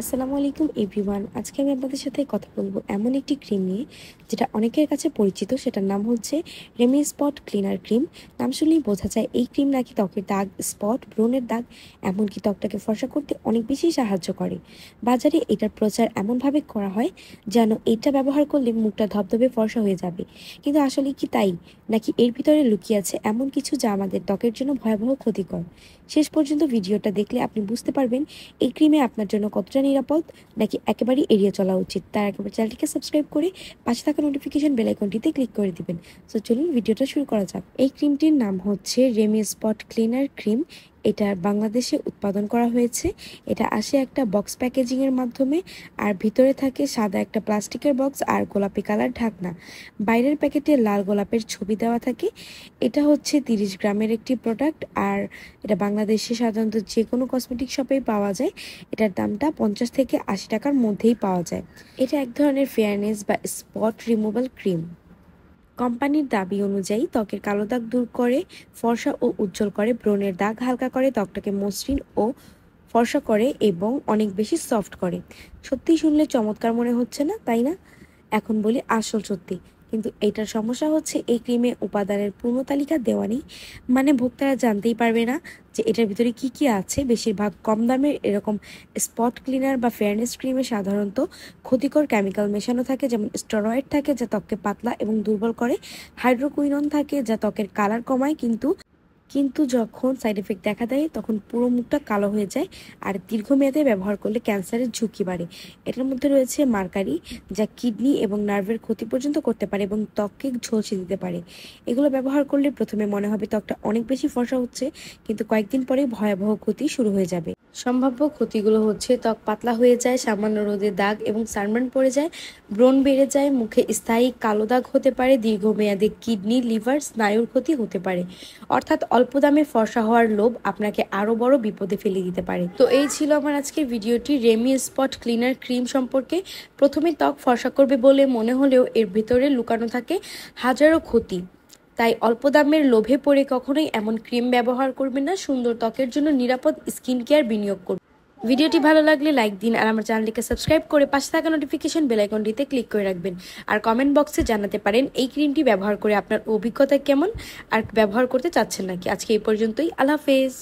আসসালামু আলাইকুম এভরিওয়ান। আজকে আমি আপনাদের সাথে কথা বলবো এমন একটি ক্রিম নিয়ে যেটা অনেকের কাছে পরিচিত। সেটার নাম হচ্ছে রেমি স্পট ক্লিনার ক্রিম। নাম শুনলেই বোঝা যায় এই ক্রিম নাকি ত্বকের দাগ, স্পট, ব্রণের দাগ, এমনকি ত্বকটাকে ফর্সা করতে অনেক বেশি সাহায্য করে। বাজারে এটার প্রচার এমনভাবে করা হয় যেন এটা ব্যবহার করলে মুখটা ধবধবে ফর্সা হয়ে যাবে, কিন্তু আসলে কি তাই, নাকি এর ভিতরে লুকিয়ে আছে এমন কিছু যা আমাদের ত্বকের জন্য ভয়াবহ ক্ষতিকর? শেষ পর্যন্ত ভিডিওটা দেখলে আপনি বুঝতে পারবেন এই ক্রিমে আপনার জন্য কতটা নিরাপদ, নাকি একেবারেই এড়িয়ে চলা উচিত। তার একেবারে চ্যানেলটিকে সাবস্ক্রাইব করে পাশে থাকা নোটিফিকেশন বেল আইকনটিতে ক্লিক করে দিবেন। সো চলুন ভিডিওটা শুরু করা যাক। এই ক্রিমটির নাম হচ্ছে রেমি স্পট ক্লিনার ক্রিম। এটা বাংলাদেশে উৎপাদন করা হয়েছে। এটা আসে একটা বক্স প্যাকেজিংয়ের মাধ্যমে, আর ভিতরে থাকে সাদা একটা প্লাস্টিকের বক্স আর গোলাপি কালার ঢাকনা। বাইরের প্যাকেটে লাল গোলাপের ছবি দেওয়া থাকে। এটা হচ্ছে 30 গ্রামের একটি প্রোডাক্ট, আর এটা বাংলাদেশে সাধারণত যে কোনো কসমেটিক শপেই পাওয়া যায়। এটার দামটা 50 থেকে 80 টাকার মধ্যেই পাওয়া যায়। এটা এক ধরনের ফেয়ারনেস বা স্পট রিমুভাল ক্রিম। কোম্পানির দাবি অনুযায়ী ত্বকের কালো দাগ দূর করে, ফর্সা ও উজ্জ্বল করে, ব্রণের দাগ হালকা করে, ত্বকটাকে মসৃণ ও ফর্সা করে এবং অনেক বেশি সফট করে। সত্যি শুনলে চমৎকার মনে হচ্ছে না, তাই না? এখন বলি আসল সত্যি। কিন্তু এইটার সমস্যা হচ্ছে এই ক্রিমে উপাদানের পূর্ণ তালিকা দেওয়া নেই। মানে ভোক্তারা জানতেই পারবে না যে এটার ভিতরে কি কি আছে। বেশিরভাগ কম দামের এরকম স্পট ক্লিনার বা ফেয়ারনেস ক্রিমে সাধারণত ক্ষতিকর কেমিক্যাল মেশানো থাকে, যেমন স্টেরয়েড থাকে যা ত্বককে পাতলা এবং দুর্বল করে, হাইড্রোকুইনন থাকে যা ত্বকের কালার কমায়, কিন্তু কিন্তু যখন সাইড এফেক্ট দেখা দেয় তখন পুরো মুখটা কালো হয়ে যায়, আর দীর্ঘমেয়াদে ব্যবহার করলে ক্যান্সারের ঝুঁকি বাড়ে। এটার মধ্যে রয়েছে মার্কারি, যা কিডনি এবং নার্ভের ক্ষতি পর্যন্ত করতে পারে এবং ত্বককে ঝলসে দিতে পারে। এগুলো ব্যবহার করলে প্রথমে মনে হবে ত্বকটা অনেক বেশি ফর্সা হচ্ছে, কিন্তু কয়েকদিন পরেই ভয়াবহ ক্ষতি শুরু হয়ে যাবে। সম্ভাব্য ক্ষতিগুলো হচ্ছে ত্বক পাতলা হয়ে যায়, সামান্য রোদে দাগ এবং সানবার্ন পড়ে যায়, ব্রণ বেড়ে যায়, মুখে স্থায়ী কালো দাগ হতে পারে, দীর্ঘমেয়াদে কিডনি, লিভার, স্নায়ুর ক্ষতি হতে পারে। অর্থাৎ অল্প দামে ফর্সা হওয়ার লোভ আপনাকে আরো বড় বিপদে ফেলে দিতে পারে। তো এই ছিল আমার আজকের ভিডিওটি রেমি স্পট ক্লিনার ক্রিম সম্পর্কে। প্রথমে ত্বক ফর্সা করবে বলে মনে হলেও এর ভিতরে লুকানো থাকে হাজারো ক্ষতি। তাই অল্প দামের লোভে পড়ে কখনোই এমন ক্রিম ব্যবহার করবেন না। সুন্দর ত্বকের জন্য নিরাপদ স্কিন কেয়ার বিনিয়োগ করুন। ভিডিওটি ভালো লাগলে লাইক দিন, আর আমার চ্যানেলটিকে সাবস্ক্রাইব করে পাশে থাকা নোটিফিকেশন বেল আইকনটিতে ক্লিক করে রাখবেন। আর কমেন্ট বক্সে জানাতে পারেন এই ক্রিমটি ব্যবহার করে আপনার অভিজ্ঞতা কেমন, আর ব্যবহার করতে চাচ্ছেন নাকি। আজকে এই পর্যন্তই। আল্লাহ হাফেজ।